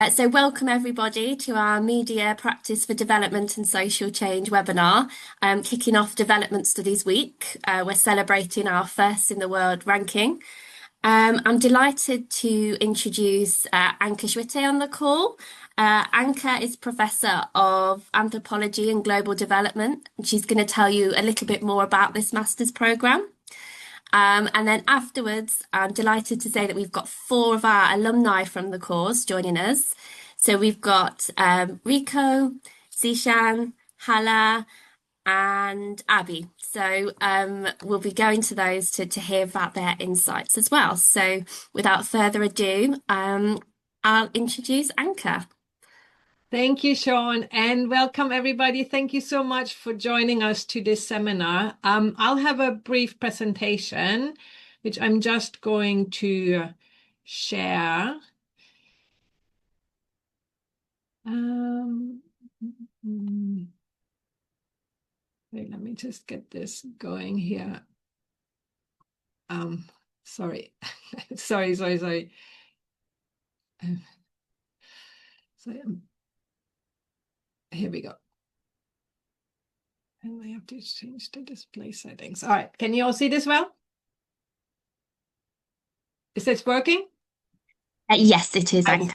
So welcome everybody to our Media Practice for Development and Social Change webinar, kicking off Development Studies Week. We're celebrating our first in the world ranking. I'm delighted to introduce Anke Schwittay on the call. Anke is Professor of Anthropology and Global Development, and she's going to tell you a little bit more about this master's programme. And then afterwards, I'm delighted to say that we've got four of our alumni from the course joining us. So we've got Rico, Zishan, Hala, and Abby. So we'll be going to those to hear about their insights as well. So without further ado, I'll introduce Anke. Thank you, Sean, and welcome everybody. Thank you so much for joining us to this seminar. I'll have a brief presentation, which I'm just going to share. Wait, let me just get this going here. Sorry, sorry. Here we go. And I have to change the display settings. All right, can you all see this well? Is this working? Yes, it is, Anke.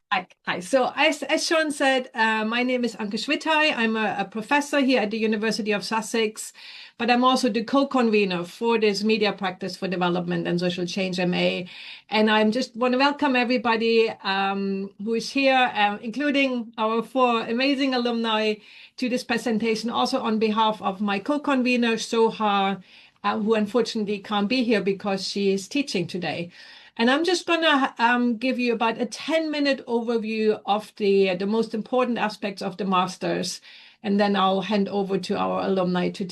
Hi. So as Sean said, my name is Anke Schwittay. I'm a professor here at the University of Sussex, but I'm also the co-convener for this Media Practice for Development and Social Change MA. And I just want to welcome everybody who is here, including our four amazing alumni, to this presentation, also on behalf of my co-convener, Soha, who unfortunately can't be here because she is teaching today. And I'm just going to give you about a 10-minute overview of the most important aspects of the masters. And then I'll hand over to our alumni to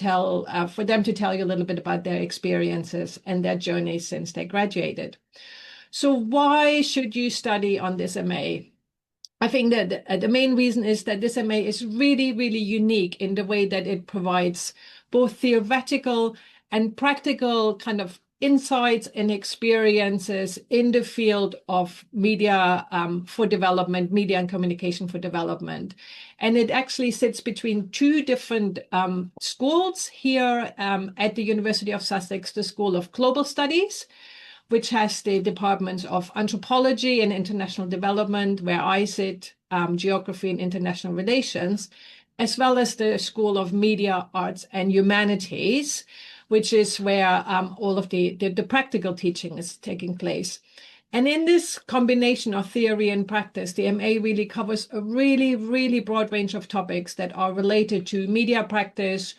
for them to tell you a little bit about their experiences and their journeys since they graduated. So why should you study on this MA? I think that the main reason is that this MA is really, really unique in the way that it provides both theoretical and practical kind of insights and experiences in the field of media for development, media and communication for development. And it actually sits between two different schools here at the University of Sussex, the School of Global Studies, which has the departments of anthropology and international development, where I sit, geography and international relations, as well as the School of Media, Arts and Humanities, which is where all of the practical teaching is taking place. And in this combination of theory and practice, the MA really covers a really, really broad range of topics that are related to media practice,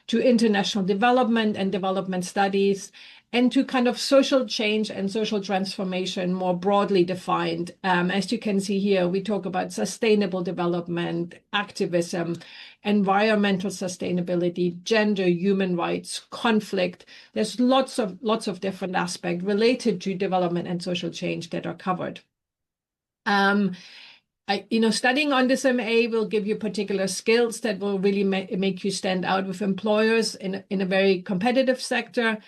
to international development and development studies, and to kind of social change and social transformation more broadly defined. As you can see here, we talk about sustainable development, activism, environmental sustainability, gender, human rights, conflict. There's lots of different aspects related to development and social change that are covered. Studying on this MA will give you particular skills that will really make you stand out with employers in a very competitive sector.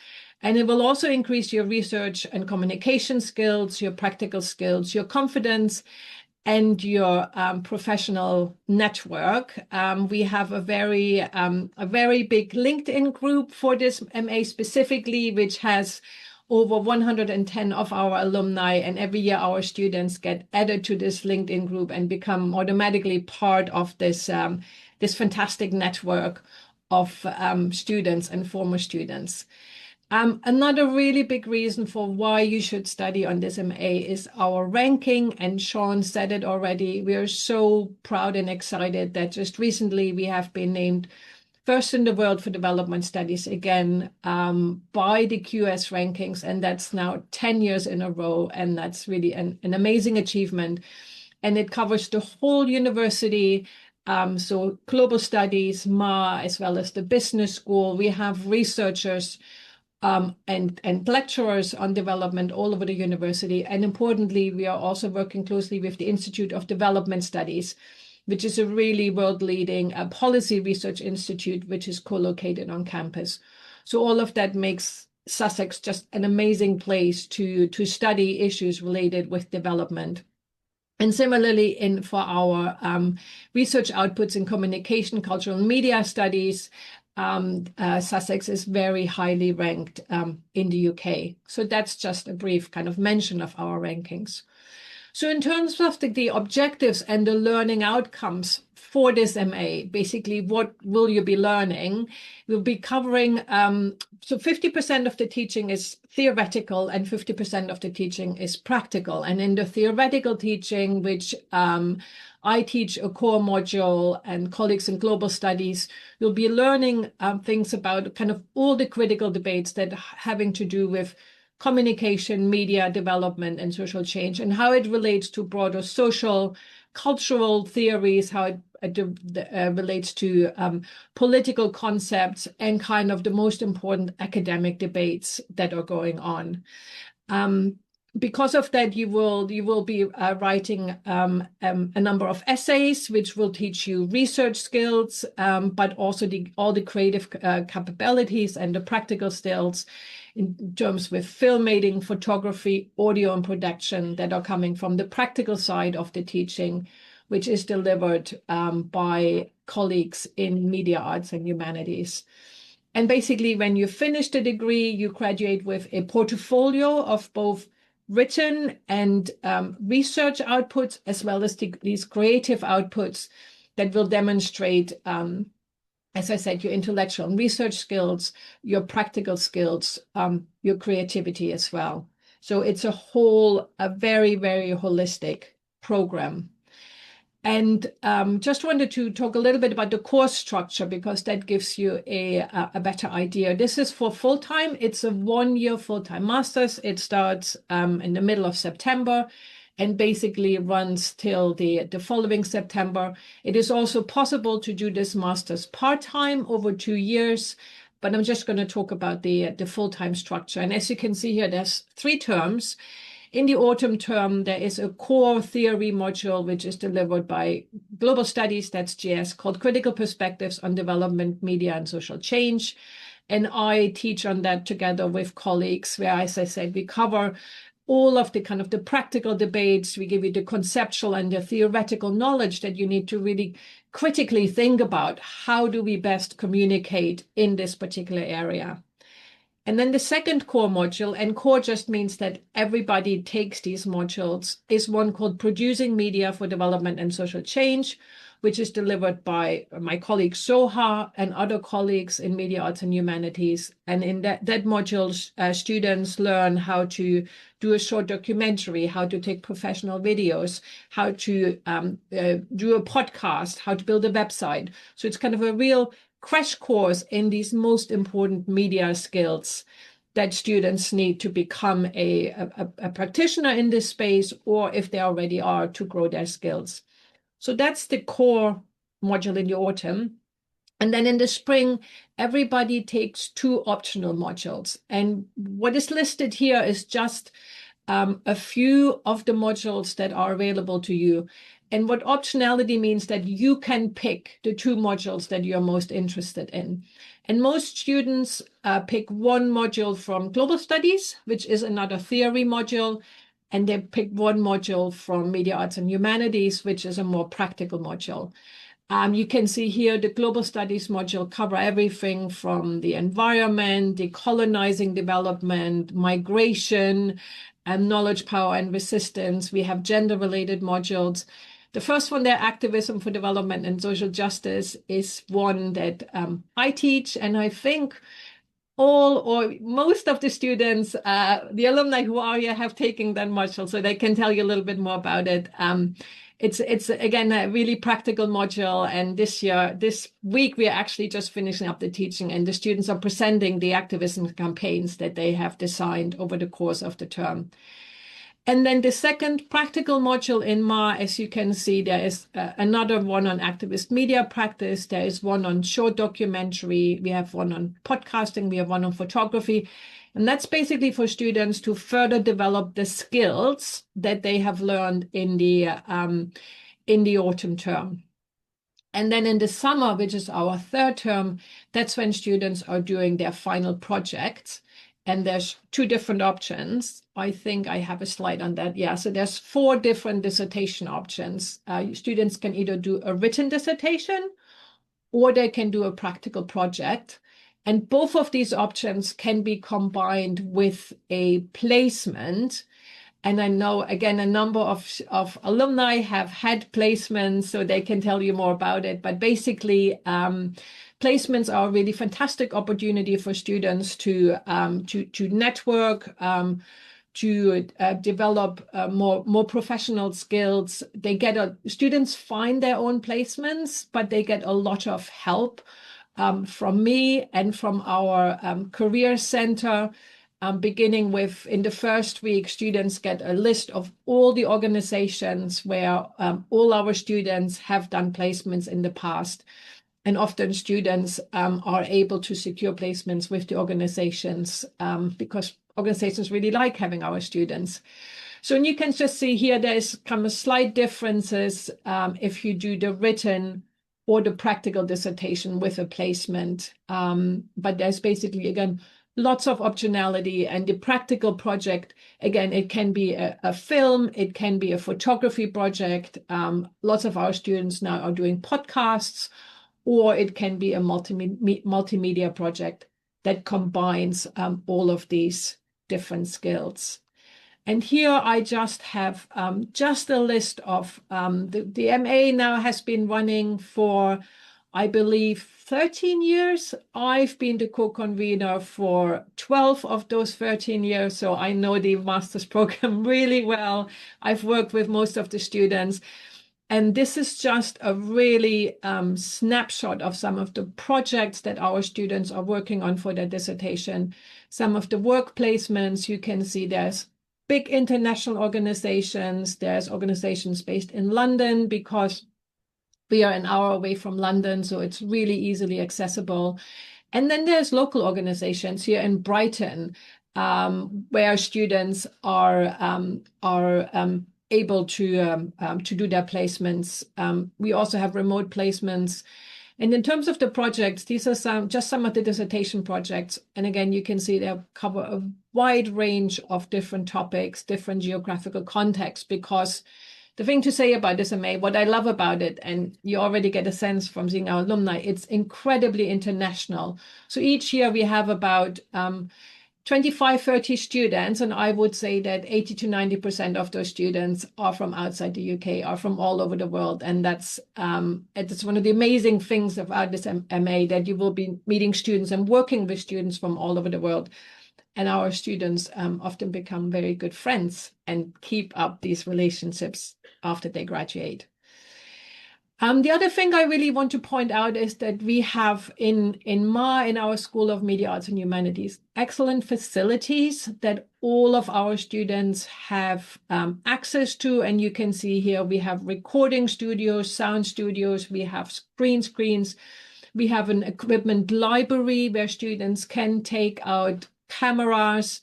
And it will also increase your research and communication skills, your practical skills, your confidence, and your professional network. We have a very big LinkedIn group for this MA specifically, which has over 110 of our alumni, and every year our students get added to this LinkedIn group and become automatically part of this fantastic network of students and former students. Another really big reason for why you should study on this MA is our ranking, and Sean said it already. We are so proud and excited that just recently we have been named first in the world for development studies again by the QS rankings, and that's now 10 years in a row, and that's really an amazing achievement. And it covers the whole university, so global studies, MA, as well as the business school. We have researchers and lecturers on development all over the university. And importantly, we are also working closely with the Institute of Development Studies, which is a really world-leading policy research institute, which is co-located on campus. So all of that makes Sussex just an amazing place to study issues related with development. And similarly, for our research outputs in communication, cultural and media studies, Sussex is very highly ranked in the UK. So that's just a brief kind of mention of our rankings. So in terms of the objectives and the learning outcomes for this MA, basically what will you be learning? We'll be covering, so 50% of the teaching is theoretical and 50% of the teaching is practical. And in the theoretical teaching, which I teach a core module and colleagues in global studies, you'll be learning things about kind of all the critical debates that having to do with communication, media development, and social change, and how it relates to broader social, cultural theories, how it relates to political concepts, and kind of the most important academic debates that are going on. Because of that, you will be writing a number of essays, which will teach you research skills, but also all the creative capabilities and the practical skills in terms with filmmaking, photography, audio, and production that are coming from the practical side of the teaching, which is delivered by colleagues in media arts and humanities. And basically, when you finish the degree, you graduate with a portfolio of both written and research outputs, as well as these creative outputs that will demonstrate as I said, your intellectual and research skills, your practical skills, your creativity as well. So it's a very, very holistic program. And just wanted to talk a little bit about the course structure, because that gives you a better idea. This is for full-time. It's a 1-year full-time master's. It starts in the middle of September and basically runs till the following September. It is also possible to do this master's part-time over 2 years, but I'm just going to talk about the full-time structure. And as you can see here, there's 3 terms. In the autumn term, there is a core theory module, which is delivered by Global Studies, that's GS, called Critical Perspectives on Development, Media, and Social Change. And I teach on that together with colleagues, where, as I said, we cover all of the kind of the practical debates. We give you the conceptual and the theoretical knowledge that you need to really critically think about how do we best communicate in this particular area. And then the second core module, and core just means that everybody takes these modules, is one called Producing Media for Development and Social Change, which is delivered by my colleague Soha and other colleagues in media arts and humanities. And in that module, students learn how to do a short documentary, how to take professional videos, how to do a podcast, how to build a website. So it's kind of a real crash course in these most important media skills that students need to become a practitioner in this space, or if they already are, to grow their skills. So that's the core module in the autumn. And then in the spring, everybody takes 2 optional modules. And what is listed here is just a few of the modules that are available to you. And what optionality means that you can pick the 2 modules that you're most interested in. And most students pick one module from Global Studies, which is another theory module, and they pick one module from Media Arts and Humanities, which is a more practical module. You can see here the Global Studies module cover everything from the environment, decolonizing development, migration, and knowledge, power, and resistance. We have gender-related modules. The first one there, Activism for Development and Social Justice, is one that I teach, and I think all or most of the students, the alumni who are here, have taken that module, so they can tell you a little bit more about it. It's again a really practical module, and this week we are actually just finishing up the teaching, and the students are presenting the activism campaigns that they have designed over the course of the term. And then the second practical module in MA, as you can see, there is another one on activist media practice. There is one on short documentary. We have one on podcasting. We have one on photography. And that's basically for students to further develop the skills that they have learned in the autumn term. And then in the summer, which is our 3rd term, that's when students are doing their final projects. and there's two different options. I think I have a slide on that. Yeah, so there's 4 different dissertation options. Students can either do a written dissertation or they can do a practical project. And both of these options can be combined with a placement. And I know, again, a number of alumni have had placements, so they can tell you more about it. But basically, placements are a really fantastic opportunity for students to network, to develop more professional skills. Students find their own placements, but they get a lot of help from me and from our career center. Beginning with, in the first week, students get a list of all the organizations where all our students have done placements in the past. And often students are able to secure placements with the organizations because organizations really like having our students. So you can just see here, there's kind of slight differences if you do the written or the practical dissertation with a placement. But there's basically, again, lots of optionality. And the practical project, again, it can be a film, it can be a photography project. Lots of our students now are doing podcasts, or it can be a multimedia project that combines all of these different skills. And here I just have just a list of the MA now has been running for, I believe, 13 years. I've been the co-convener for 12 of those 13 years, so I know the master's program really well. I've worked with most of the students. And this is just a really snapshot of some of the projects that our students are working on for their dissertation. Some of the work placements, you can see there's big international organizations. There's organizations based in London because we are an hour away from London, so it's really easily accessible. And then there's local organizations here in Brighton, where students are able to do their placements. We also have remote placements. And in terms of the projects, these are some of the dissertation projects. And again, you can see they cover a wide range of different topics, different geographical contexts, because the thing to say about this MA, what I love about it, and you already get a sense from seeing our alumni, it's incredibly international. So each year we have about 25, 30 students, and I would say that 80 to 90% of those students are from outside the UK, are from all over the world. And that's it's one of the amazing things about this MA, that you will be meeting students and working with students from all over the world. And our students often become very good friends and keep up these relationships after they graduate. The other thing I really want to point out is that we have in our School of Media Arts and Humanities, excellent facilities that all of our students have access to. And you can see here, we have recording studios, sound studios, we have screens, we have an equipment library where students can take out cameras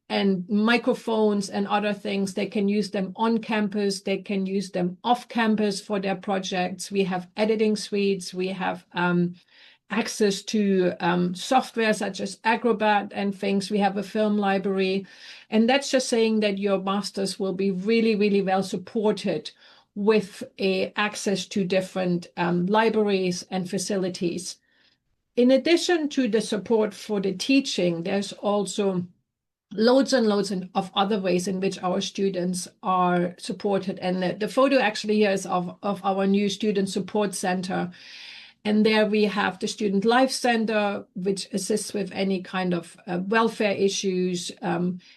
and microphones and other things. They can use them on campus. They can use them off campus for their projects. We have editing suites. We have access to software such as Acrobat and things. We have a film library. And that's just saying that your masters will be really, really well supported with access to different libraries and facilities. In addition to the support for the teaching, there's also loads and loads of other ways in which our students are supported. And the photo actually here is of our new Student Support Center. And there we have the Student Life Center, which assists with any kind of welfare issues,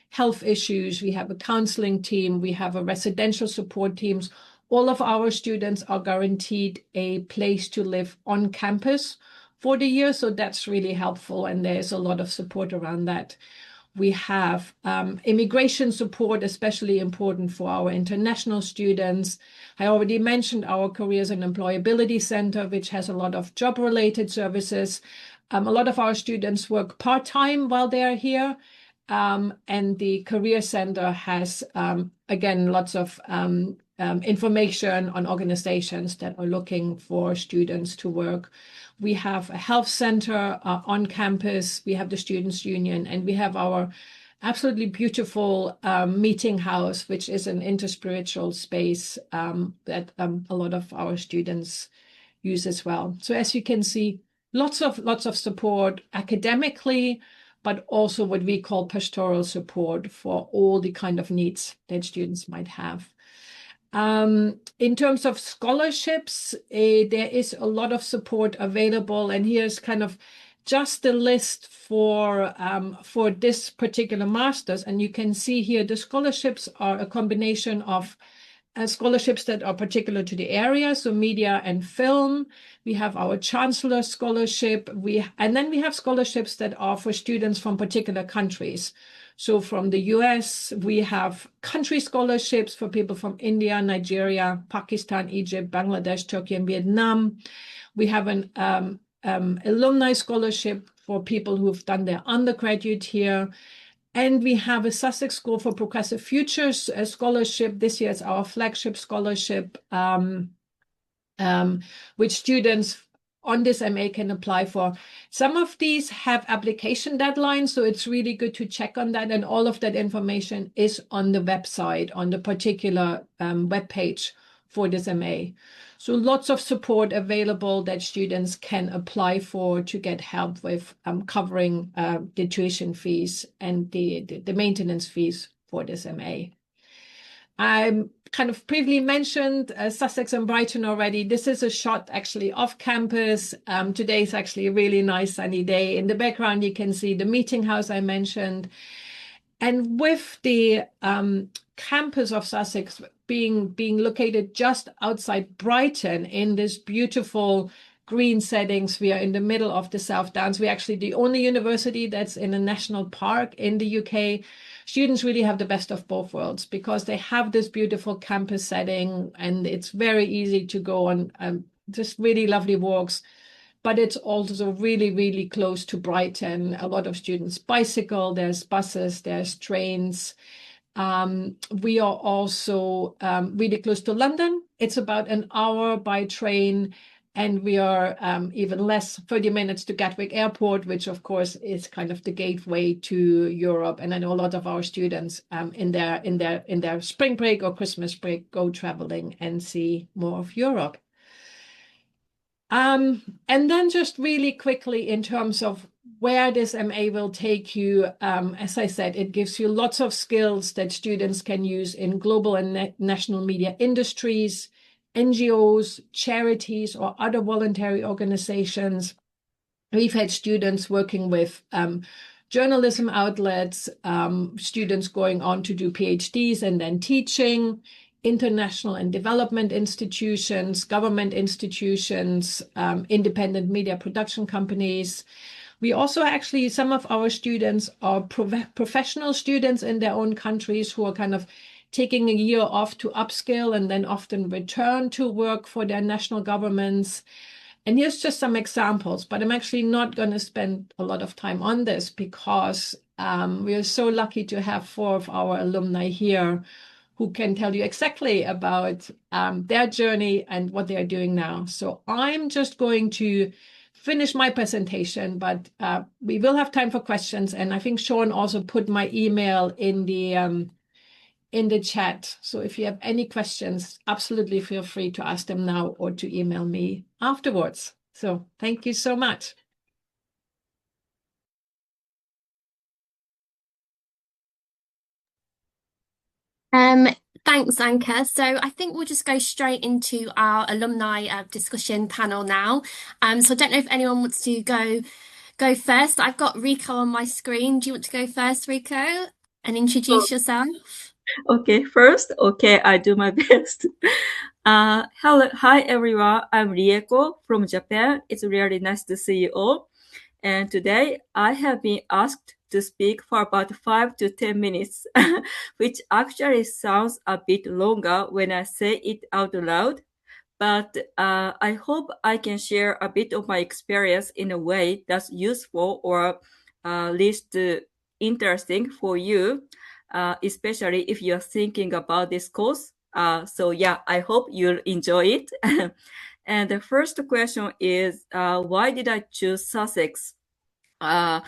health issues. We have a counseling team. We have a residential support teams. All of our students are guaranteed a place to live on campus for the year. So that's really helpful. And there's a lot of support around that. We have immigration support, especially important for our international students. I already mentioned our Careers and Employability Center, which has a lot of job-related services. A lot of our students work part-time while they are here. And the Career Center has, again, lots of information on organizations that are looking for students to work. We have a health center on campus. We have the Students' Union, and we have our absolutely beautiful meeting house, which is an interspiritual space that a lot of our students use as well. So as you can see, lots of support academically, but also what we call pastoral support for all the kind of needs that students might have. In terms of scholarships, there is a lot of support available, and here's kind of just the list for this particular master's. And you can see here the scholarships are a combination of scholarships that are particular to the area, so media and film. We have our Chancellor Scholarship, and then we have scholarships that are for students from particular countries. So from the US, we have country scholarships for people from India, Nigeria, Pakistan, Egypt, Bangladesh, Turkey, and Vietnam. We have an alumni scholarship for people who've done their undergraduate here. And we have a Sussex School for Progressive Futures scholarship. This year it's our flagship scholarship, which students on this MA can apply for. Some of these have application deadlines, so it's really good to check on that. And all of that information is on the website, on the particular webpage for this MA. So lots of support available that students can apply for to get help with covering the tuition fees and the maintenance fees for this MA. I kind of briefly mentioned Sussex and Brighton already. This is a shot actually off campus. Today is actually a really nice sunny day. In the background, you can see the meeting house I mentioned. And with the campus of Sussex being located just outside Brighton in this beautiful green settings, we are in the middle of the South Downs. We're actually the only university that's in a national park in the UK. Students really have the best of both worlds because they have this beautiful campus setting, and it's very easy to go on just really lovely walks. But it's also really, really close to Brighton. A lot of students bicycle, there's buses, there's trains. We are also really close to London. It's about an hour by train, and we are even less, 30 minutes to Gatwick Airport, which of course is kind of the gateway to Europe. And I know a lot of our students in their spring break or Christmas break go traveling and see more of Europe. And then just really quickly in terms of where this MA will take you, as I said, it gives you lots of skills that students can use in global and national media industries, NGOs, charities, or other voluntary organizations. We've had students working with journalism outlets, students going on to do PhDs and then teaching, international and development institutions, government institutions, independent media production companies. We also actually, some of our students are professional students in their own countries who are kind of taking a year off to upskill and then often return to work for their national governments. And here's just some examples, but I'm actually not going to spend a lot of time on this because we are so lucky to have 4 of our alumni here who can tell you exactly about their journey and what they are doing now. So I'm just going to finish my presentation, but we will have time for questions. And I think Sean also put my email in the chat. So if you have any questions, absolutely feel free to ask them now or to email me afterwards. So thank you so much. Thanks, Anke. So I think we'll just go straight into our alumni discussion panel now. So I don't know if anyone wants to go first. I've got Rico on my screen. Do you want to go first, Rico, and introduce yourself? Okay, I do my best. Hi everyone. I'm Rieko from Japan. It's really nice to see you all. And today I have been asked to speak for about 5 to 10 minutes, which actually sounds a bit longer when I say it out loud. But I hope I can share a bit of my experience in a way that's useful or at least interesting for you, especially if you're thinking about this course So yeah, I hope you'll enjoy it. And the first question is, why did I choose Sussex? I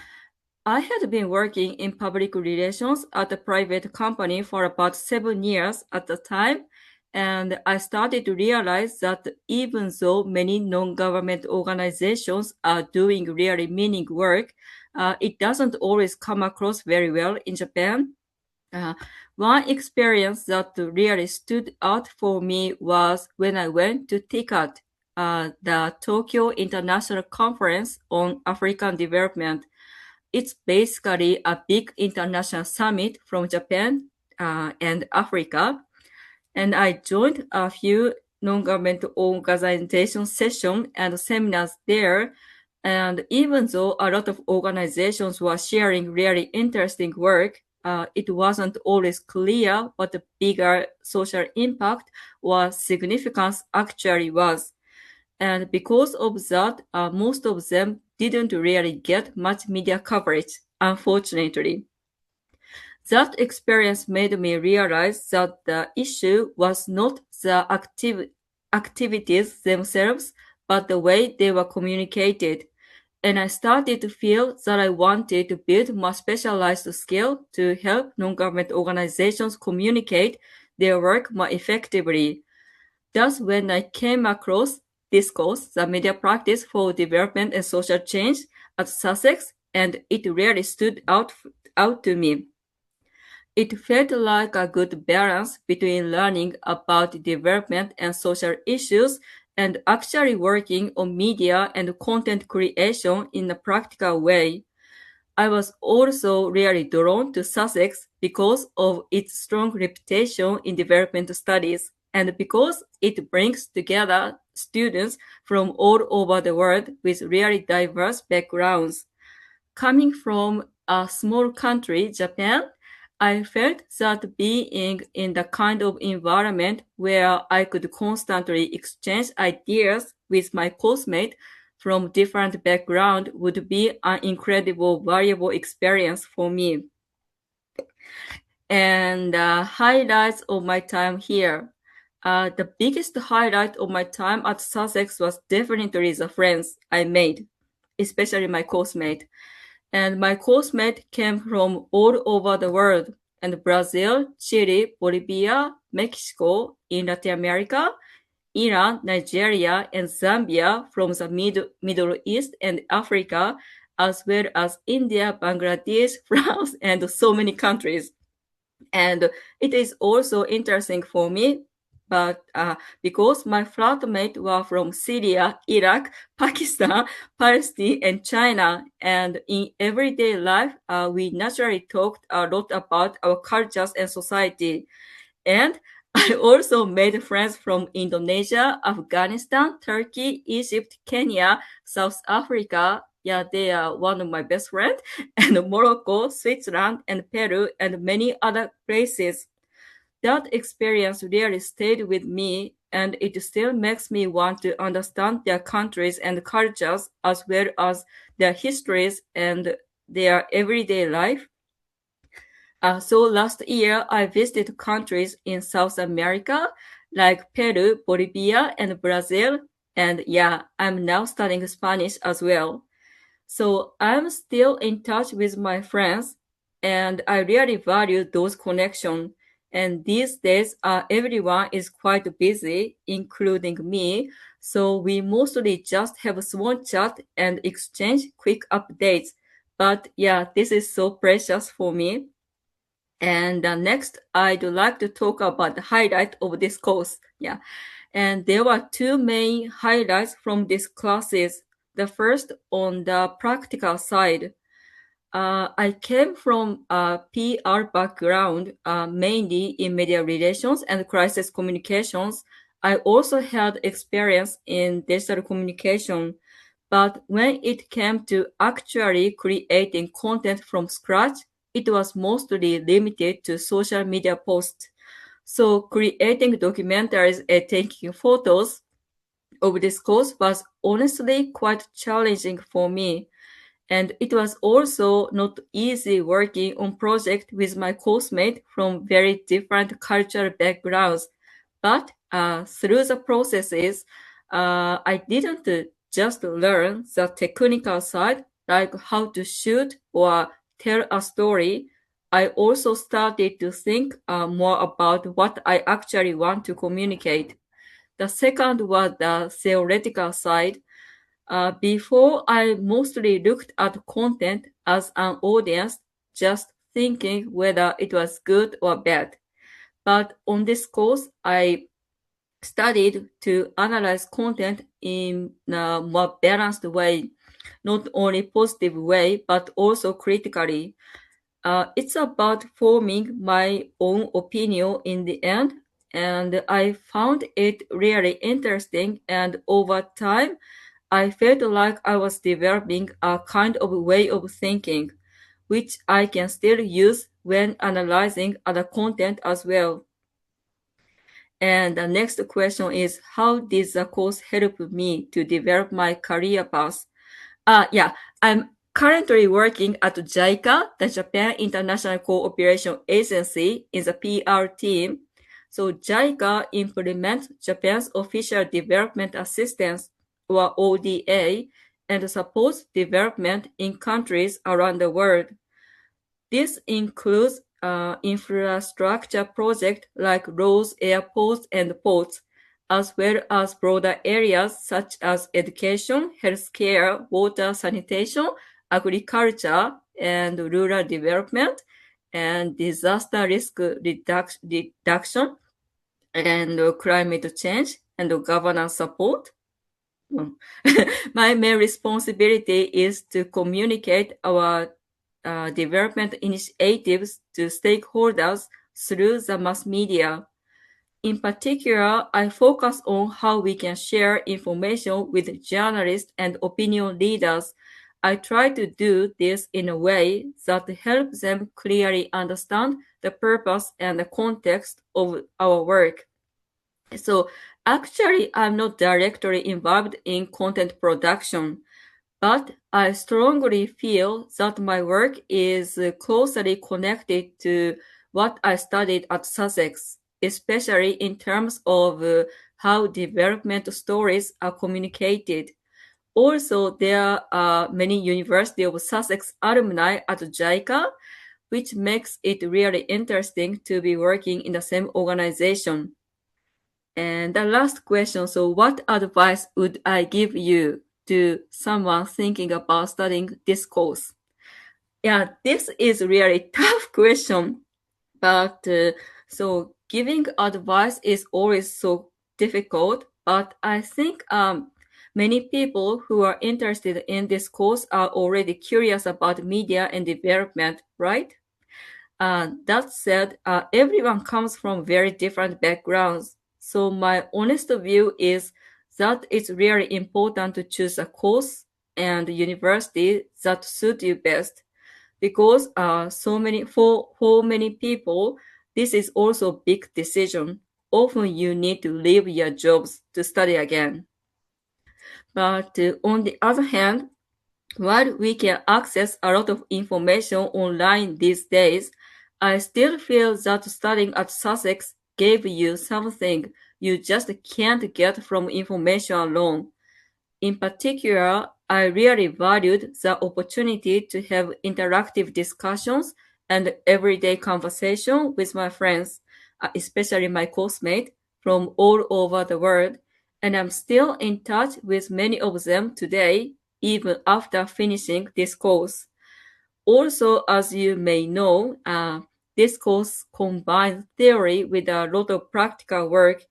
had been working in public relations at a private company for about 7 years at the time, and I started to realize that even though many non-government organizations are doing really meaningful work, it doesn't always come across very well in Japan. Uh, One experience that really stood out for me was when I went to TICAD, the Tokyo International Conference on African Development. It's basically a big international summit from Japan and Africa. And I joined a few non-government organization sessions and seminars there. And even though a lot of organizations were sharing really interesting work, it wasn't always clear what the bigger social impact or significance actually was. And because of that, most of them didn't really get much media coverage, unfortunately. That experience made me realize that the issue was not the activities themselves, but the way they were communicated. And I started to feel that I wanted to build more specialized skill to help non-government organizations communicate their work more effectively. That's when I came across this course, the Media Practice for Development and Social Change at Sussex, and it really stood out to me. It felt like a good balance between learning about development and social issues and actually working on media and content creation in a practical way. I was also really drawn to Sussex because of its strong reputation in development studies and because it brings together students from all over the world with really diverse backgrounds. Coming from a small country, Japan, I felt that being in the kind of environment where I could constantly exchange ideas with my coursemate from different backgrounds would be an incredible, valuable experience for me. And highlights of my time here. The biggest highlight of my time at Sussex was definitely the friends I made, especially my coursemate. And my coursemate came from all over the world, and Brazil, Chile, Bolivia, Mexico, in Latin America, Iran, Nigeria, and Zambia from the Middle East and Africa, as well as India, Bangladesh, France, and so many countries. And it is also interesting for me, but because my flatmates were from Syria, Iraq, Pakistan, Palestine, and China, and in everyday life, we naturally talked a lot about our cultures and society. And I also made friends from Indonesia, Afghanistan, Turkey, Egypt, Kenya, South Africa. Yeah, they are one of my best friends, and Morocco, Switzerland, and Peru, and many other places. That experience really stayed with me, and it still makes me want to understand their countries and cultures as well as their histories and their everyday life. So last year, I visited countries in South America like Peru, Bolivia, and Brazil. And yeah, I'm now studying Spanish as well. So I'm still in touch with my friends, and I really value those connections. And these days, everyone is quite busy, including me. So we mostly just have a small chat and exchange quick updates. But yeah, this is so precious for me. And next, I'd like to talk about the highlight of this course. Yeah. And there were two main highlights from these classes. The first on the practical side. I came from a PR background, mainly in media relations and crisis communications. I also had experience in digital communication. But when it came to actually creating content from scratch, it was mostly limited to social media posts. So creating documentaries and taking photos of this course was honestly quite challenging for me. And it was also not easy working on project with my coursemate from very different cultural backgrounds. But through the processes, I didn't just learn the technical side, like how to shoot or tell a story. I also started to think more about what I actually want to communicate. The second was the theoretical side. Before, I mostly looked at content as an audience, just thinking whether it was good or bad. But on this course, I studied to analyze content in a more balanced way, not only positive way, but also critically. It's about forming my own opinion in the end, and I found it really interesting. And over time, I felt like I was developing a kind of way of thinking, which I can still use when analyzing other content as well. And the next question is, how did the course help me to develop my career path? Yeah, I'm currently working at JICA, the Japan International Cooperation Agency, in the PR team. So JICA implements Japan's official development assistance, or ODA, and supports development in countries around the world. This includes infrastructure projects like roads, airports, and ports, as well as broader areas such as education, healthcare, water sanitation, agriculture, and rural development, and disaster risk reduction, and climate change, and governance support. My main responsibility is to communicate our development initiatives to stakeholders through the mass media. In particular, I focus on how we can share information with journalists and opinion leaders. I try to do this in a way that helps them clearly understand the purpose and the context of our work. So actually, I'm not directly involved in content production, but I strongly feel that my work is closely connected to what I studied at Sussex, especially in terms of how development stories are communicated. Also, there are many University of Sussex alumni at JICA, which makes it really interesting to be working in the same organization. And the last question, so what advice would I give you to someone thinking about studying this course? Yeah, this is really tough question, but so giving advice is always so difficult. But I think many people who are interested in this course are already curious about media and development, right? That said, everyone comes from very different backgrounds. So my honest view is that it's really important to choose a course and university that suit you best, because for many people, this is also a big decision. Often you need to leave your jobs to study again. But on the other hand, while we can access a lot of information online these days, I still feel that studying at Sussex gave you something you just can't get from information alone. In particular, I really valued the opportunity to have interactive discussions and everyday conversation with my friends, especially my coursemate from all over the world, and I'm still in touch with many of them today, even after finishing this course. Also, as you may know, this course combines theory with a lot of practical work,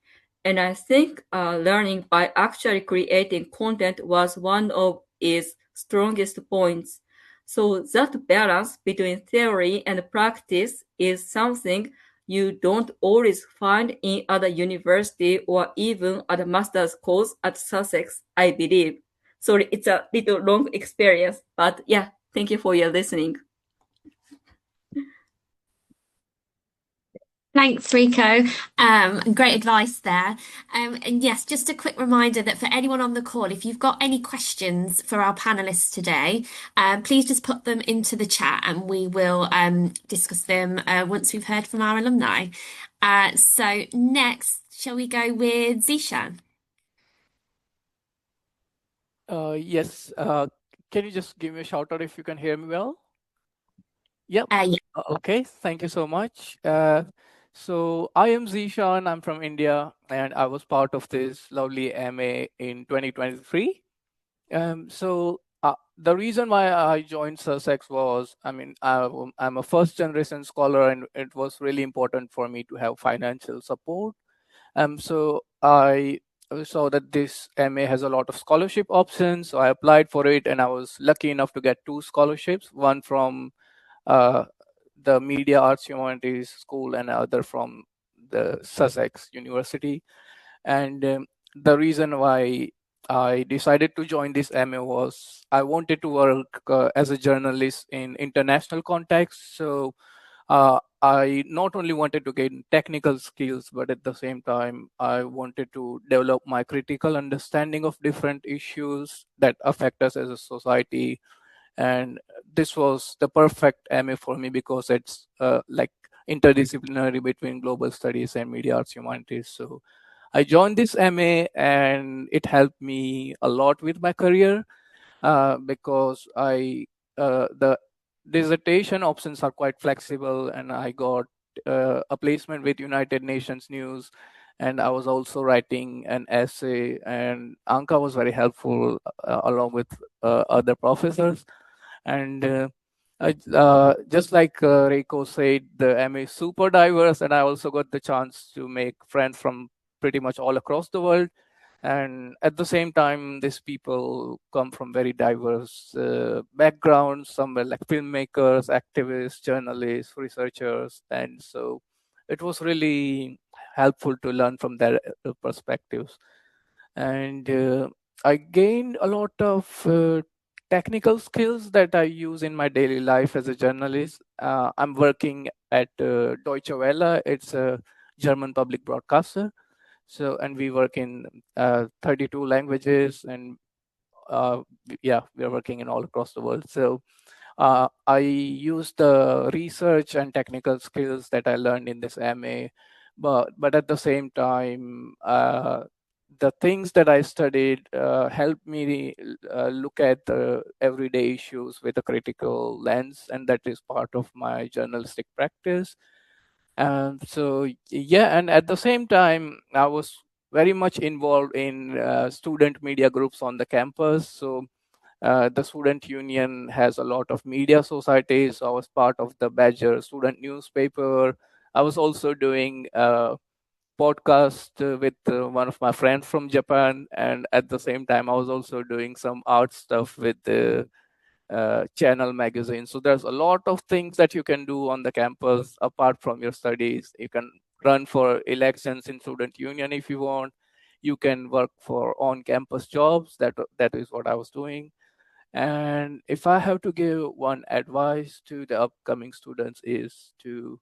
and I think learning by actually creating content was one of its strongest points. So that balance between theory and practice is something you don't always find in other university or even at a master's course at Sussex, I believe. Sorry, it's a little long experience, but yeah, thank you for your listening. Thanks, Rico. Great advice there. And yes, just a quick reminder that for anyone on the call, if you've got any questions for our panelists today, please just put them into the chat and we will discuss them once we've heard from our alumni. So next, Shall we go with Zishan? Yes. Can you just give me a shout out if you can hear me well? Yep. Yeah. Okay. Thank you so much. So I am Zishan. I'm from India, and I was part of this lovely MA in 2023. The reason why I joined Sussex was, I'm a first generation scholar, and it was really important for me to have financial support. So I saw that this MA has a lot of scholarship options. So I applied for it, and I was lucky enough to get two scholarships, one from uh, the Media Arts Humanities School and other from the Sussex University. And the reason why I decided to join this MA was I wanted to work as a journalist in international context. So I not only wanted to gain technical skills, but at the same time, I wanted to develop my critical understanding of different issues that affect us as a society. And this was the perfect MA for me because it's like interdisciplinary between global studies and media arts humanities. So I joined this MA and it helped me a lot with my career because the dissertation options are quite flexible, and I got a placement with United Nations News, and I was also writing an essay, and Anka was very helpful along with other professors. And just like Reiko said, the MA is super diverse, and I also got the chance to make friends from pretty much all across the world. And at the same time, these people come from very diverse backgrounds. Some were like filmmakers, activists, journalists, researchers. And so it was really helpful to learn from their perspectives. And I gained a lot of technical skills that I use in my daily life as a journalist. I'm working at Deutsche Welle. It's a German public broadcaster. So, and we work in 32 languages, and yeah, we are working in all across the world. So I use the research and technical skills that I learned in this MA, but at the same time, the things that I studied helped me look at the everyday issues with a critical lens, and that is part of my journalistic practice. So yeah, and at the same time, I was very much involved in student media groups on the campus. So the student union has a lot of media societies. So I was part of the Badger student newspaper. I was also doing a podcast with one of my friends from Japan, and at the same time, I was also doing some art stuff with the channel magazine. So there's a lot of things that you can do on the campus apart from your studies. You can run for elections in student union if you want. You can work for on-campus jobs. That is what I was doing. And if I have to give one advice to the upcoming students is to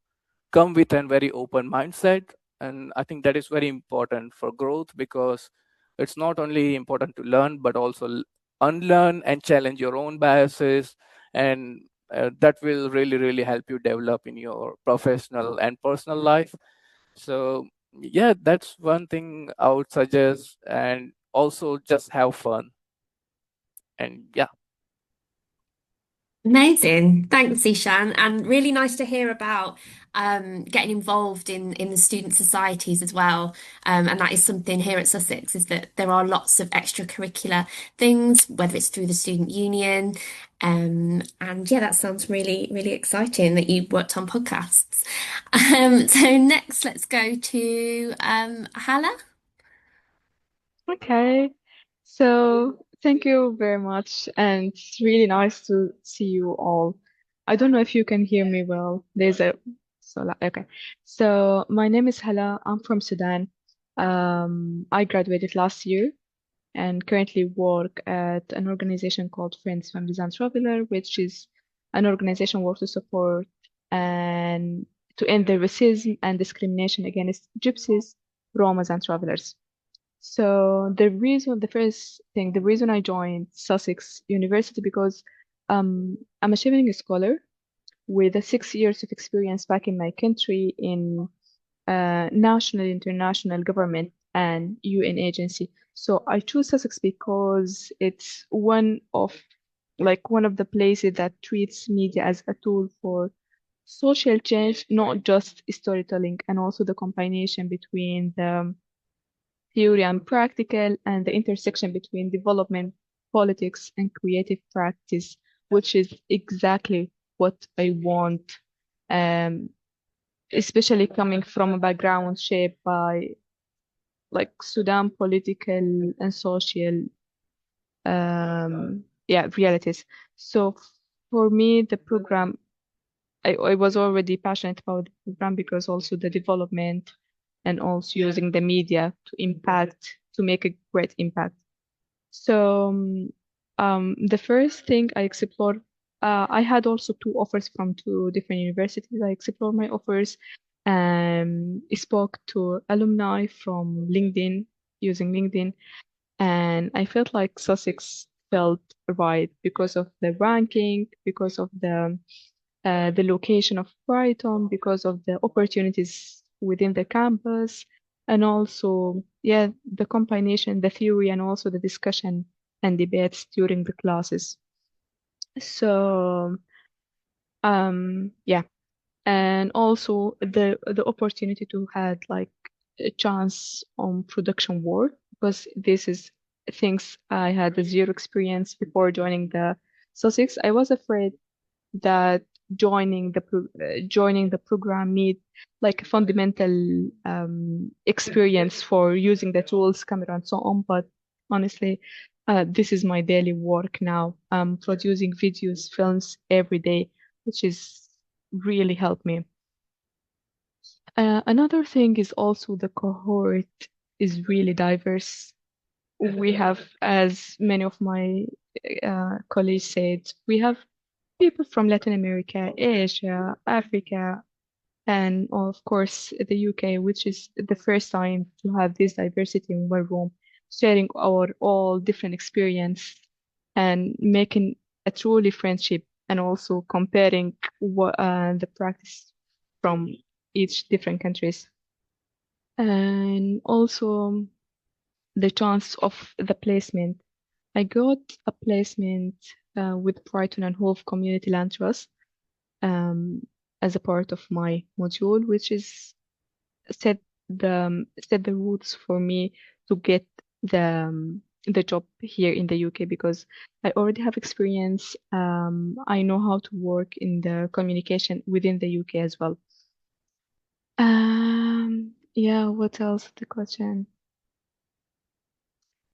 come with a very open mindset. And I think that is very important for growth because it's not only important to learn, but also unlearn and challenge your own biases. And that will really, really help you develop in your professional and personal life. So, yeah, that's one thing I would suggest. And also just have fun. And yeah. Amazing. Thanks, Ishan. And really nice to hear about getting involved in the student societies as well. And that is something here at Sussex, is that there are lots of extracurricular things, whether it's through the student union. And yeah, that sounds really, really exciting that you worked on podcasts. So next, let's go to Hala. Okay, so thank you very much, and it's really nice to see you all. I don't know if you can hear me well. There's a okay. So my name is Hala. I'm from Sudan. I graduated last year and currently work at an organization called Friends, Families, and Traveler, which is an organization works to support and to end the racism and discrimination against gypsies, Romas, and travelers. So the reason I joined Sussex University because I'm a Chevening scholar with 6 years of experience back in my country in national, international government, and UN agency. So I choose Sussex because it's one of the places that treats media as a tool for social change, not just storytelling, and also the combination between the theory and practical, and the intersection between development, politics, and creative practice, which is exactly what I want, um, especially coming from a background shaped by Sudan political and social realities. So for me, the program, I was already passionate about the program because also the development and also using the media to make a great impact. So the first thing I explored, I had also two offers from two different universities. I explored my offers and spoke to alumni from LinkedIn, using LinkedIn, and I felt like Sussex felt right because of the ranking, because of the location of Brighton, because of the opportunities within the campus, and also, yeah, the combination, the theory, and also the discussion and debates during the classes. So, yeah, and also the opportunity to had like a chance on production work because this is things I had a zero experience before joining the Sussex. I was afraid that joining the program need like a fundamental experience for using the tools, camera, and so on. But honestly, this is my daily work now. I'm producing videos, films every day, which is really helped me. Another thing is also the cohort is really diverse. We have, as many of my colleagues said, we have people from Latin America, Asia, Africa, and of course the UK, which is the first time to have this diversity in one room, sharing our all different experience and making a truly friendship, and also comparing the practice from each different countries, and also the chance of the placement. I got a placement with Brighton and Hove Community Land Trust um, as a part of my module, which is set the roots for me to get the job here in the UK because I already have experience. I know how to work in the communication within the UK as well. Yeah, what else? The question.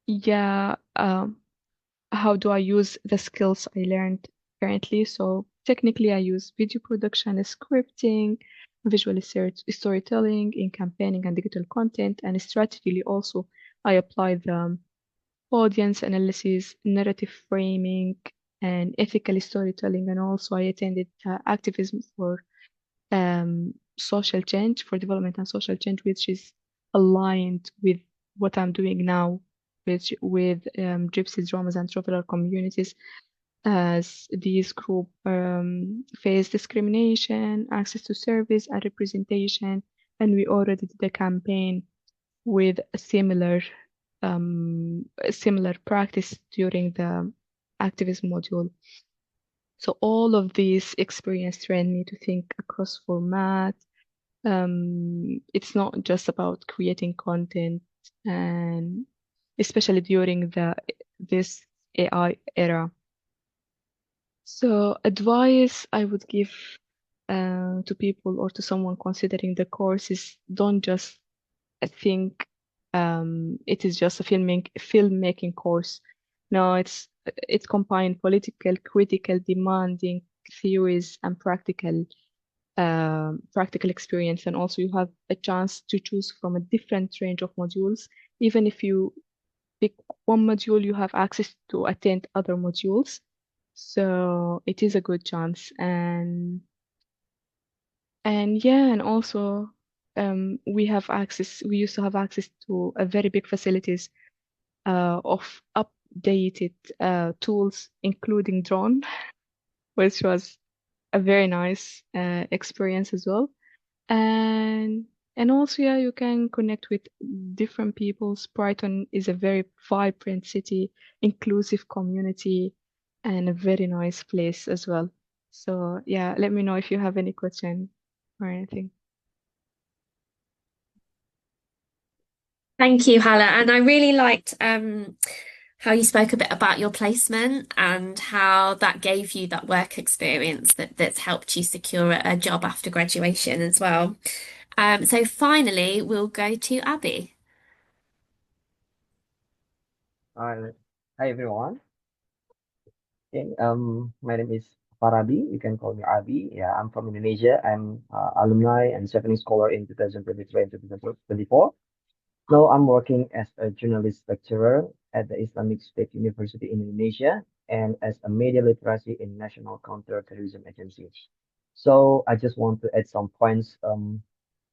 Yeah, how do I use the skills I learned currently? So technically, I use video production, scripting, visual storytelling in campaigning and digital content, and strategically also I apply the audience analysis, narrative framing, and ethical storytelling, and also I attended activism for social change, for development and social change, which is aligned with what I'm doing now, which with gypsy dramas and traveler communities, as these group face discrimination, access to service and representation, and we already did a campaign with a similar practice during the activism module. So all of these experience trained me to think across format. It's not just about creating content, and especially during this AI era. So advice I would give to people or to someone considering the course is don't just think it is just a filmmaking course. No, it's combined political, critical, demanding theories and practical experience, and also you have a chance to choose from a different range of modules. Even if you pick one module, you have access to attend other modules. So it is a good chance, and yeah, and also we used to have access to a very big facilities of updated tools, including drone, which was a very nice experience as well. And And also, yeah, you can connect with different peoples. Brighton is a very vibrant city, inclusive community, and a very nice place as well. So yeah, let me know if you have any question or anything. Thank you, Hala. And I really liked how you spoke a bit about your placement and how that gave you that work experience that's helped you secure a job after graduation as well. So finally, we'll go to Abby. Hi, hi everyone. Okay, my name is Farabi. You can call me Abi. Yeah, I'm from Indonesia. I'm alumni and Japanese scholar in 2023 and 2024. Now I'm working as a journalist lecturer at the Islamic State University in Indonesia and as a media literacy in National Counterterrorism Agency. So I just want to add some points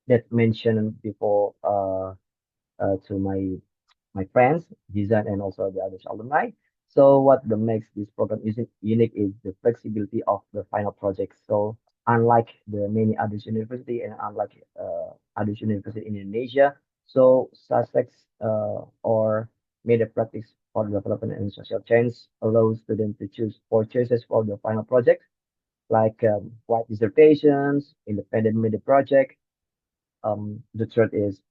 that mentioned before to my friends, design, and also the other alumni. So what the makes this program is unique is the flexibility of the final project. So unlike the many other university and unlike other university in Indonesia, so Sussex or media practice for development and social change allows students to choose four choices for the final project, like white dissertations, independent media project, the third is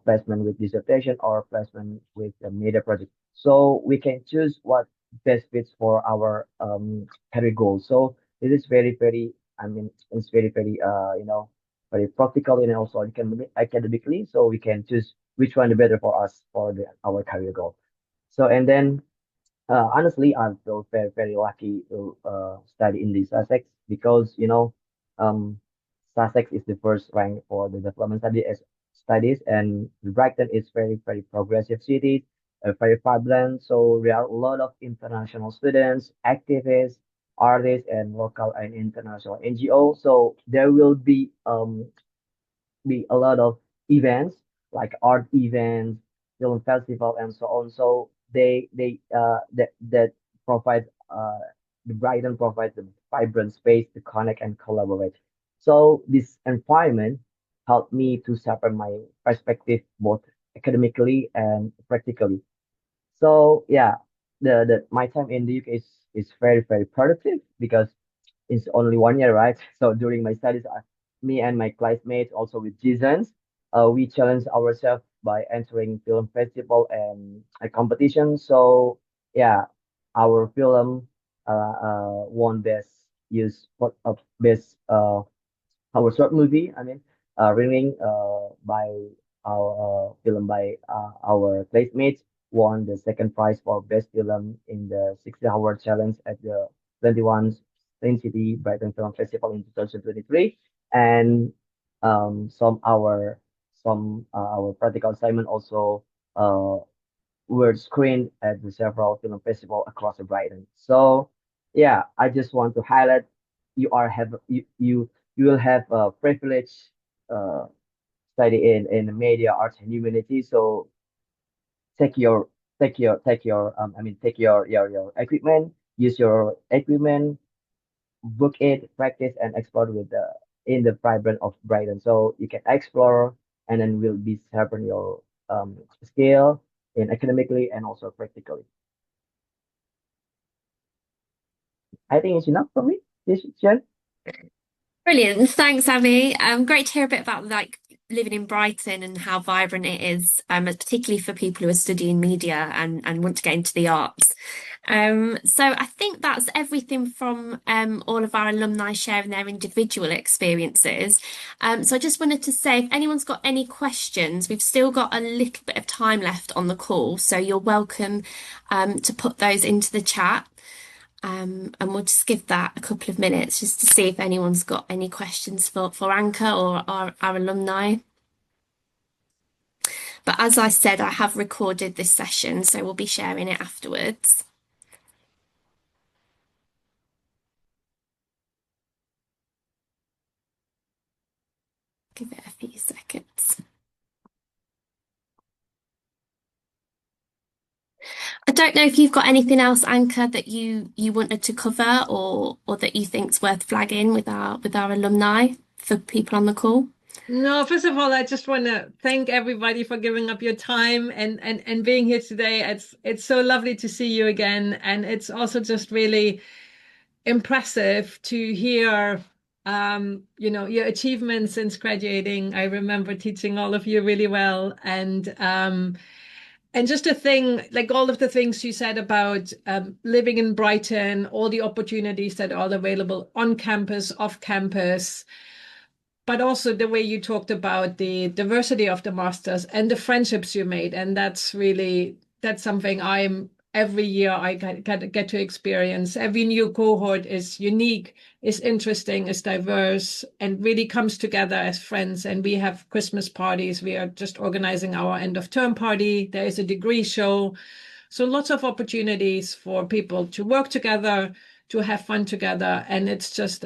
placement with dissertation or placement with a media project. So we can choose what best fits for our career goals. So this is very, I mean, it's very, very practical and also academically. So we can choose which one is better for us for our career goal. So and then honestly, I feel very lucky to study in the Sussex because um, Sussex is the first rank for the development studies, and Brighton is very progressive city, very vibrant. So there are a lot of international students, activists, artists, and local and international NGO. So there will be a lot of events like art events, film festival, and so on. So that provide the Brighton provides a vibrant space to connect and collaborate. So this environment helped me to sharpen my perspective both academically and practically. So yeah, the my time in the UK is very productive because it's only 1 year, right? So during my studies, me and my classmates, also with Jizans, we challenge ourselves by entering film festival and a competition. So yeah, our film won best our short movie. I mean, Ringing by our film by our classmates won the second prize for best film in the 60-hour challenge at the 21 Spain City Brighton Film Festival in 2023, and our practical assignment also uh, were screened at the several film festival across Brighton. So yeah, I just want to highlight you will have a privilege uh, study in media arts and humanity. So take your take your equipment, use your equipment, book it, practice, and explore with the in the vibrant of Brighton. So you can explore and then will be sharpen your skill in academically and also practically. I think it's enough for me. This Jen. Brilliant. Thanks, Abby. Great to hear a bit about like living in Brighton and how vibrant it is, particularly for people who are studying media and want to get into the arts. So I think that's everything from all of our alumni sharing their individual experiences. So I just wanted to say if anyone's got any questions, we've still got a little bit of time left on the call, so you're welcome to put those into the chat. And we'll just give that a couple of minutes just to see if anyone's got any questions for Anke or our alumni. But as I said, I have recorded this session, so we'll be sharing it afterwards. Give it a few seconds. I don't know if you've got anything else, Anke, that you wanted to cover or that you think's worth flagging with our alumni for people on the call. No, first of all, I just want to thank everybody for giving up your time and being here today. It's so lovely to see you again, and it's also just really impressive to hear your achievements since graduating. I remember teaching all of you really well, and just a thing like all of the things you said about living in Brighton, all the opportunities that are available on campus, off campus, but also the way you talked about the diversity of the masters and the friendships you made. And that's something I'm every year I get to experience. Every new cohort is unique, is interesting, is diverse, and really comes together as friends. And we have Christmas parties. We are just organizing our end of term party. There is a degree show. So lots of opportunities for people to work together, to have fun together. And it's just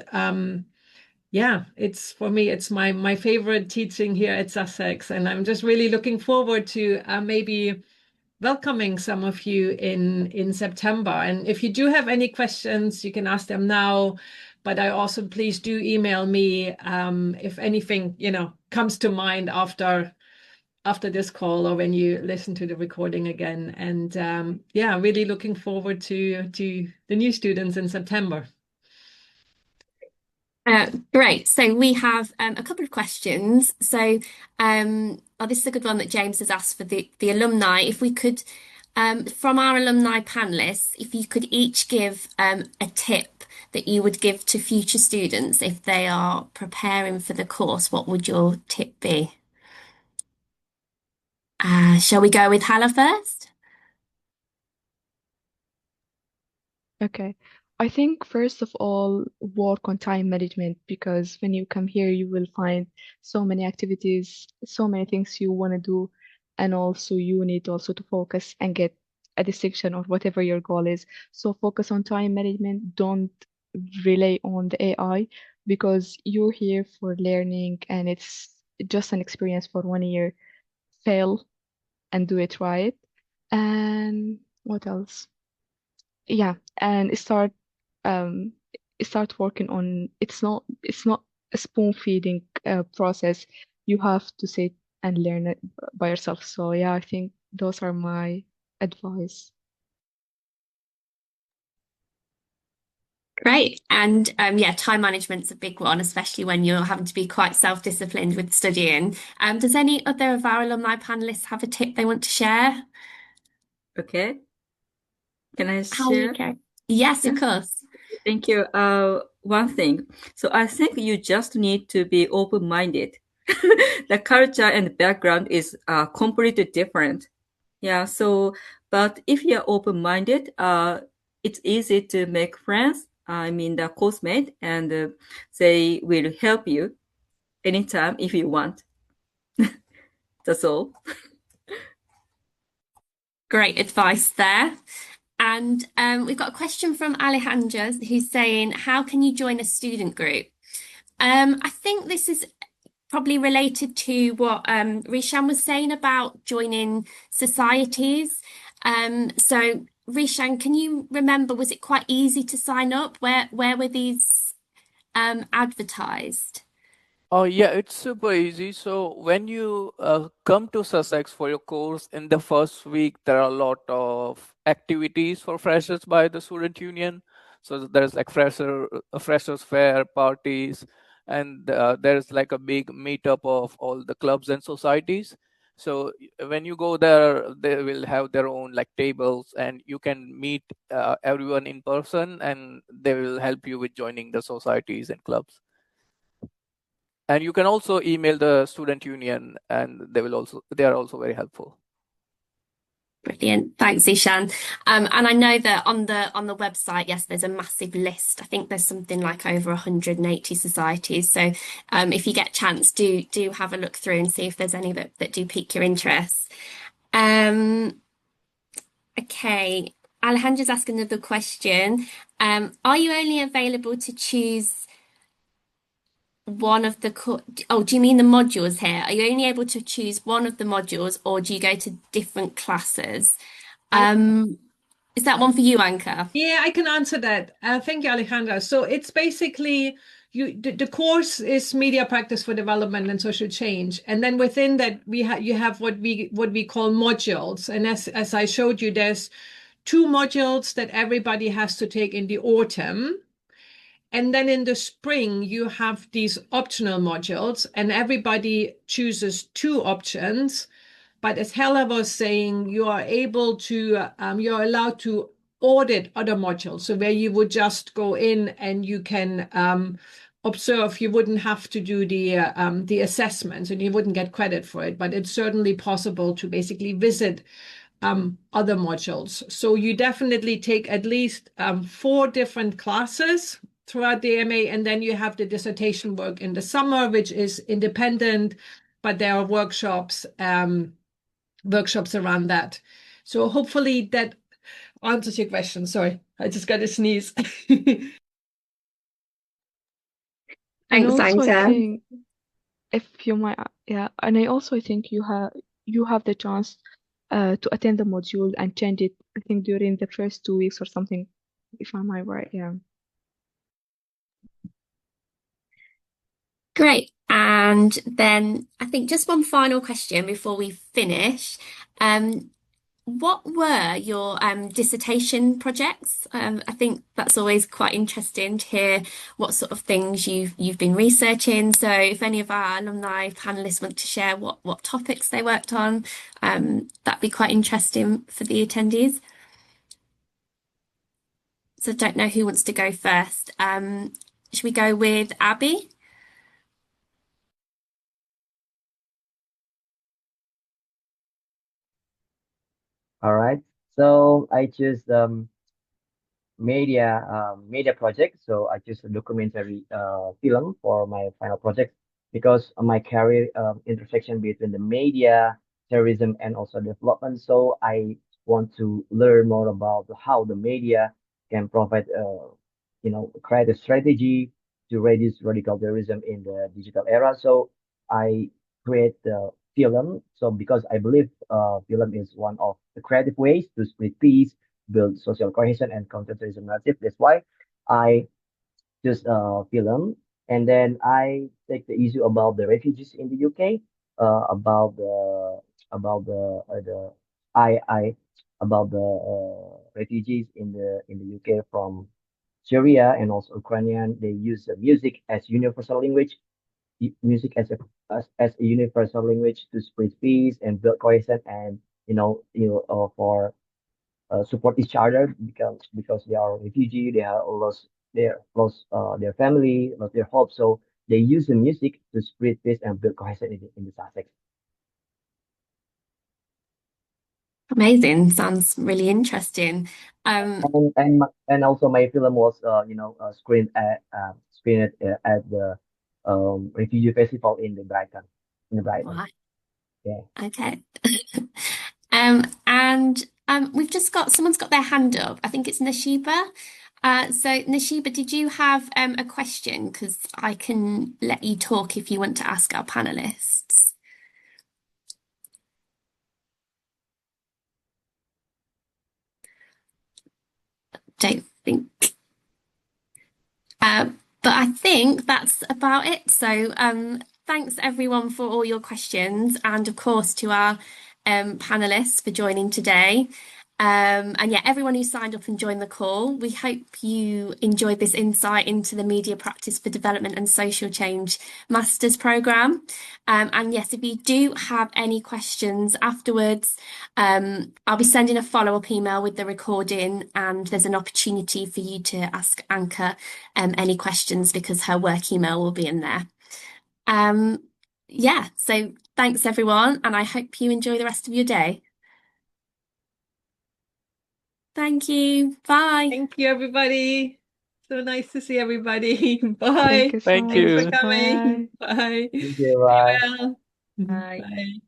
yeah, it's for me, it's my favorite teaching here at Sussex, and I'm just really looking forward to maybe welcoming some of you in September. And if you do have any questions, you can ask them now. But I also please do email me if anything comes to mind after this call or when you listen to the recording again. And yeah, really looking forward to the new students in September. Great. So we have a couple of questions. So, this is a good one that James has asked for the alumni. If we could, from our alumni panelists, if you could each give a tip that you would give to future students if they are preparing for the course, what would your tip be? Shall we go with Hala first? Okay. I think first of all, work on time management because when you come here, you will find so many activities, so many things you want to do, and also you need also to focus and get a distinction or whatever your goal is. So focus on time management. Don't rely on the AI because you're here for learning and it's just an experience for 1 year. Fail and do it right. And what else? Yeah, and um start working on it's not a spoon feeding process. You have to sit and learn it by yourself. So yeah, I think those are my advice. Great. And yeah, time management's a big one, especially when you're having to be quite self-disciplined with studying. Does any other of our alumni panelists have a tip they want to share? Okay. Can I How you share? go? Yes, of Yeah. course. Thank you. One thing. So I think you just need to be open-minded. The culture and background is completely different. Yeah. So, but if you're open-minded, it's easy to make friends. I mean, the course mate, and they will help you anytime if you want. That's all. Great advice there. And we've got a question from Alejandra who's saying, how can you join a student group? I think this is probably related to what Rishan was saying about joining societies. So Rishan, can you remember, was it quite easy to sign up? Where were these advertised? Oh, yeah, it's super easy. So when you come to Sussex for your course in the first week, there are a lot of activities for freshers by the student union. So there's like freshers fair parties, and there's like a big meetup of all the clubs and societies. So when you go there, they will have their own like tables, and you can meet everyone in person, and they will help you with joining the societies and clubs. And you can also email the student union, and they are also very helpful. Brilliant. Thanks, Ishan. And I know that on the website, yes, there's a massive list. I think there's something like over 180 societies. So if you get a chance, do have a look through and see if there's any that do pique your interest. Okay. Alejandra's asking another question. Are you only available to choose one of the do you mean the modules here? Are you only able to choose one of the modules, or do you go to different classes? Is that one for you, Anke? Yeah, I can answer that. Thank you, Alejandra. So it's basically the course is media practice for development and social change, and then within that you have what we call modules. And as I showed you, there's 2 modules that everybody has to take in the autumn. And then in the spring, you have these optional modules, and everybody chooses 2 options. But as Hella was saying, you are able to, you're allowed to audit other modules. So where you would just go in and you can observe, you wouldn't have to do the assessments and you wouldn't get credit for it. But it's certainly possible to basically visit other modules. So you definitely take at least 4 different classes throughout the MA, and then you have the dissertation work in the summer, which is independent, but there are workshops around that. So hopefully that answers your question. Sorry, I just got a sneeze. And Thanks, also, I Anke. think if you might, yeah, and I also think you have the chance to attend the module and change it, I think, during the first 2 weeks or something, if I'm right, yeah. Great. And then I think just one final question before we finish. What were your dissertation projects? I think that's always quite interesting to hear what sort of things you've been researching. So if any of our alumni panelists want to share what topics they worked on, that'd be quite interesting for the attendees. So I don't know who wants to go first. Should we go with Abby? All right. So I choose media project. So I choose a documentary film for my final project because of my career intersection between the media, terrorism, and also development. So I want to learn more about how the media can provide create a strategy to reduce radical terrorism in the digital era. So I create the film. So because I believe film is one of the creative ways to spread peace, build social cohesion, and counterterrorism narrative. That's why I choose film. And then I take the issue about the refugees in the UK, about the I about the refugees in the UK from Syria and also Ukrainian. They use music as universal language, music as a universal language to spread peace and build cohesion, and for support each other because they are refugee, they are lost their family, lost their hope. So they use the music to spread peace and build cohesion in the Sussex. Amazing. Sounds really interesting. And also my film was screened at the refugee festival in Brighton. Right. Yeah. Okay. And we've just got someone's got their hand up. I think it's Nashiba. So Nashiba, did you have a question? Because I can let you talk if you want to ask our panelists. Don't think. But I think that's about it. So thanks everyone for all your questions, and of course to our panelists for joining today. And yeah, everyone who signed up and joined the call, we hope you enjoyed this insight into the Media Practice for Development and Social Change Masters Programme. And yes, if you do have any questions afterwards, I'll be sending a follow-up email with the recording, and there's an opportunity for you to ask Anke any questions because her work email will be in there. Yeah, so thanks everyone, and I hope you enjoy the rest of your day. Thank you. Bye. Thank you, everybody. So nice to see everybody. Thank Bye. you so Thank much. Thanks for you. coming. Bye. Bye. Thank you. Be Bye. well. Bye. Bye.